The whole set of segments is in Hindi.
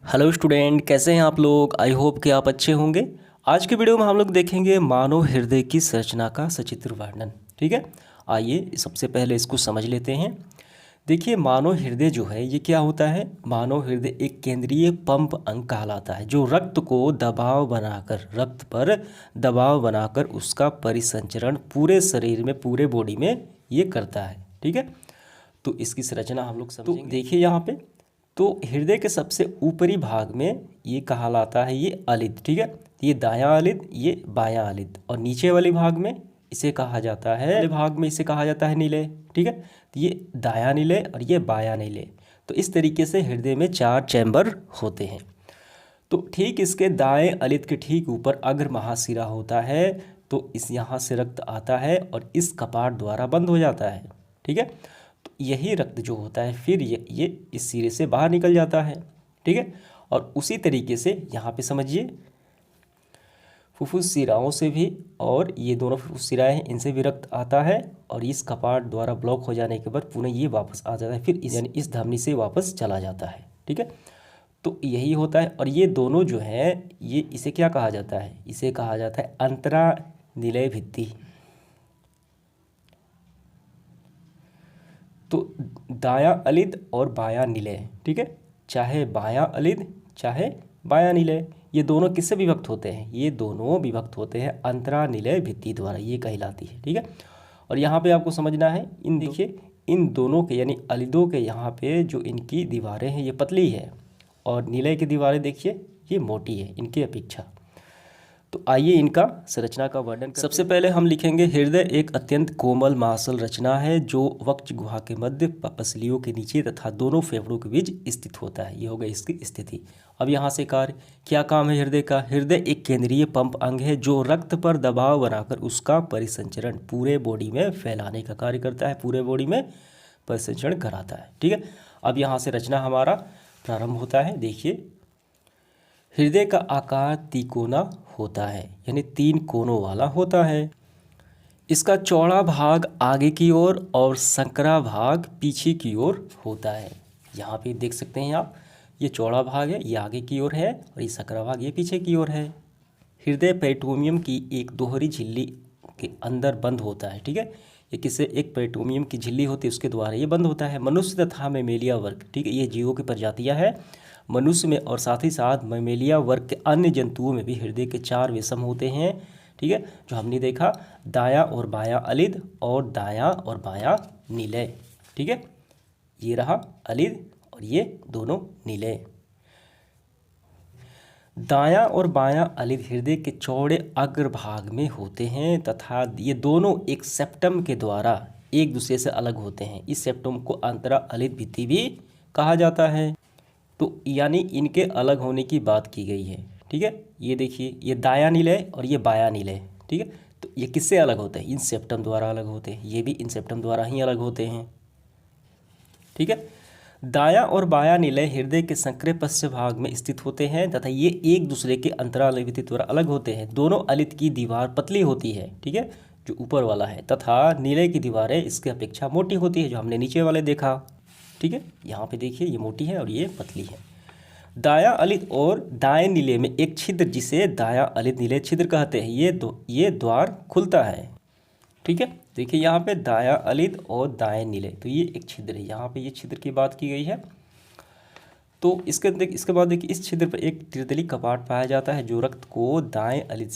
हेलो स्टूडेंट, कैसे हैं आप लोग। आई होप कि आप अच्छे होंगे। आज के वीडियो में हम लोग देखेंगे मानव हृदय की संरचना का सचित्र वर्णन। ठीक है, आइए सबसे पहले इसको समझ लेते हैं। देखिए, मानव हृदय जो है ये क्या होता है। मानव हृदय एक केंद्रीय पंप अंग कहलाता है जो रक्त पर दबाव बनाकर उसका परिसंचरण पूरे शरीर में, पूरे बॉडी में ये करता है। ठीक है, तो इसकी संरचना हम लोग समझेंगे। तो देखिए यहाँ पे, तो हृदय के सबसे ऊपरी भाग में ये कहलाता है ये अलिद। ठीक है, ये दायां अलिद, ये बायां अलिद, और नीचे वाले भाग में इसे कहा जाता है, भाग में इसे कहा जाता है निलय। ठीक है, तो ये दायां निलय और ये बायां निलय। तो इस तरीके से हृदय में 4 चैम्बर होते हैं। तो ठीक इसके दाएं अलिद के ठीक ऊपर अग्र महाशिरा होता है। तो इस यहाँ से रक्त आता है और इस कपाट द्वारा बंद हो जाता है। ठीक है, तो यही रक्त जो होता है फिर ये इस सिरे से बाहर निकल जाता है। ठीक है, और उसी तरीके से यहाँ पे समझिए, फुफ्फुस सिराओं से भी, और ये दोनों फुफ्फुस सिराएं हैं, इनसे भी रक्त आता है और इस कपाट द्वारा ब्लॉक हो जाने के बाद पुनः ये वापस आ जाता है, फिर यानी इस धमनी से वापस चला जाता है। ठीक है, तो यही होता है। और ये दोनों जो है, ये इसे क्या कहा जाता है, इसे कहा जाता है अंतरानिलय भित्ति। तो दायां अलिद और बायां निलय, ठीक है, चाहे बायां अलिद चाहे बायां निलय, ये दोनों किससे विभक्त होते हैं, ये दोनों विभक्त होते हैं अंतरानिलय भित्ति द्वारा, ये कहलाती है। ठीक है, और यहाँ पे आपको समझना है, इन देखिए इन दोनों के यानी अलिदों के यहाँ पे जो इनकी दीवारें हैं ये पतली है, और निलय की दीवारें देखिए ये मोटी है इनकी अपेक्षा। तो आइए इनका संरचना का वर्णन करते हैं। सबसे पहले हम लिखेंगे, हृदय एक अत्यंत कोमल मांसल रचना है जो वक्ष गुहा के मध्य, पसलियों के नीचे तथा दोनों फेफड़ों के बीच स्थित होता है। ये हो गई इसकी स्थिति। अब यहाँ से कार्य, क्या काम है हृदय का। हृदय एक केंद्रीय पंप अंग है जो रक्त पर दबाव बनाकर उसका परिसंचरण पूरे बॉडी में फैलाने का कार्य करता है, पूरे बॉडी में परिसंचरण कराता है। ठीक है, अब यहाँ से रचना हमारा प्रारंभ होता है। देखिए, हृदय का आकार तिकोना होता है, यानी 3 कोनों वाला होता है। इसका चौड़ा भाग आगे की ओर और संकरा भाग पीछे की ओर होता है। यहाँ पे देख सकते हैं आप, ये चौड़ा भाग है, ये आगे की ओर है, और ये संकरा भाग ये पीछे की ओर है। हृदय पेरिटोनियम की एक दोहरी झिल्ली के अंदर बंद होता है। ठीक है, ये किससे, एक पेरिटोनियम की झिल्ली होती है उसके द्वारा ये बंद होता है। मनुष्य तथा मेमेलिया वर्ग, ठीक है, ये जीवों की प्रजातियाँ हैं मनुष्य में, और साथ ही साथ मेमेलिया वर्ग के अन्य जंतुओं में भी हृदय के 4 वेसम होते हैं। ठीक है, जो हमने देखा, दायां और बायां अलिद और दायां और बायां निलय। ठीक है, ये रहा अलिद और ये दोनों निलय। दायां और बायां अलिद हृदय के चौड़े अग्रभाग में होते हैं तथा ये दोनों एक सेप्टम के द्वारा एक दूसरे से अलग होते हैं। इस सेप्टम को अंतरा अलिद भित्ति भी कहा जाता है। तो यानी इनके अलग होने की बात की गई है। ठीक है, ये देखिए, ये दायां निलय और ये बायां निलय। ठीक है, तो ये किससे अलग होते हैं, इन सेप्टम द्वारा अलग होते हैं, ये भी इन सेप्टम द्वारा ही अलग होते हैं। ठीक है, दायां और बायां निलय हृदय के संकरे पश्च भाग में स्थित होते हैं तथा ये एक दूसरे के अंतरालिद द्वारा अलग होते हैं। दोनों अलिद की दीवार पतली होती है, ठीक है, जो ऊपर वाला है, तथा निलय की दीवारें इसके अपेक्षा मोटी होती है, जो हमने नीचे वाले देखा। ठीक है, यहाँ पे देखिए ये मोटी है और ये पतली है। दायां अलिद और दाएं निलय में एक छिद्र, जिसे दायां अलिद निलय छिद्र कहते हैं, ये द्वार खुलता है। ठीक है, देखिए यहाँ पे दायां अलिद और दाएं निलय, तो ये एक छिद्र है, यहाँ पे ये छिद्र की बात की गई है। तो इसके बाद देखिए, इस छिद्र पर एक त्रितली कपाट पाया जाता है जो रक्त को दाएं अलिद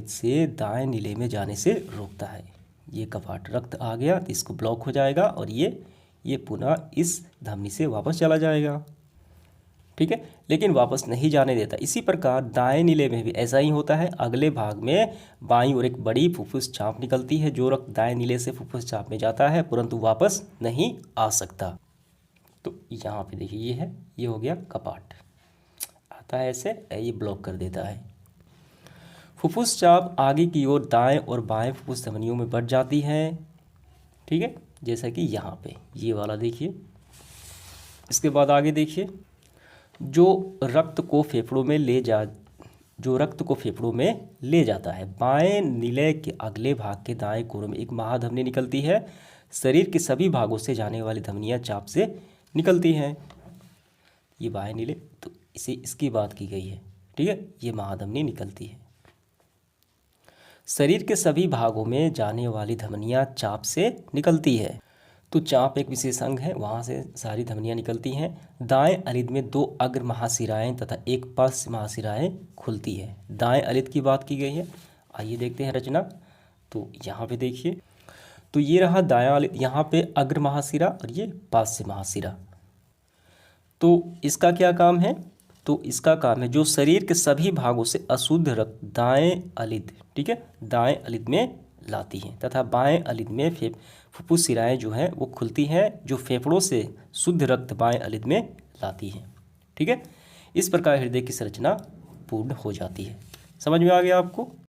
से दाएं निलय में जाने से रोकता है। ये कपाट, रक्त आ गया तो इसको ब्लॉक हो जाएगा और ये पुनः इस धमनी से वापस चला जाएगा। ठीक है, लेकिन वापस नहीं जाने देता। इसी प्रकार दाएं निलय में भी ऐसा ही होता है। अगले भाग में बाईं ओर एक बड़ी फुफ्फुस चाप निकलती है, जो रक्त दाएं निलय से फुफ्फुस चाप में जाता है परंतु वापस नहीं आ सकता। तो यहाँ पे देखिए, ये है, ये हो गया कपाट, आता है ऐसे, ये ब्लॉक कर देता है। फुफ्फुस चाप आगे की ओर दाएं और बाएं फुफ्फुस धमनियों में बढ़ जाती है। ठीक है, जैसा कि यहाँ पे ये वाला देखिए। इसके बाद आगे देखिए, जो रक्त को फेफड़ों में ले जाता है। बाएं निलय के अगले भाग के दाएं कोने में एक महाधमनी निकलती है। शरीर के सभी भागों से जाने वाली धमनियाँ चाप से निकलती हैं। ये बाह्य नीले, तो इसे इसकी बात की गई है, ठीक है। ये महाधमनी निकलती है। शरीर के सभी भागों में जाने वाली धमनियाँ चाप से निकलती है। तो चाप एक विशेष अंग है, वहाँ से सारी धमनियाँ निकलती हैं। दाएं अलिद में 2 अग्र महाशिराएँ तथा 1 पार्श्व महाशिराएँ खुलती है। दाएं अलिद की बात की गई है। आइए देखते हैं रचना। तो यहाँ पे देखिए, तो ये रहा दायां अलिद, यहाँ पे अग्र महाशिरा और ये पार्श्व महाशिरा। तो इसका क्या काम है? तो इसका काम है जो शरीर के सभी भागों से अशुद्ध रक्त दाएं अलिद, ठीक है, दाएं अलिद में लाती हैं तथा बाएं अलिद में फुफ्फुस शिराएँ जो हैं वो खुलती हैं, जो फेफड़ों से शुद्ध रक्त बाएं अलिद में लाती हैं, ठीक है। इस प्रकार हृदय की संरचना पूर्ण हो जाती है। समझ में आ गया आपको?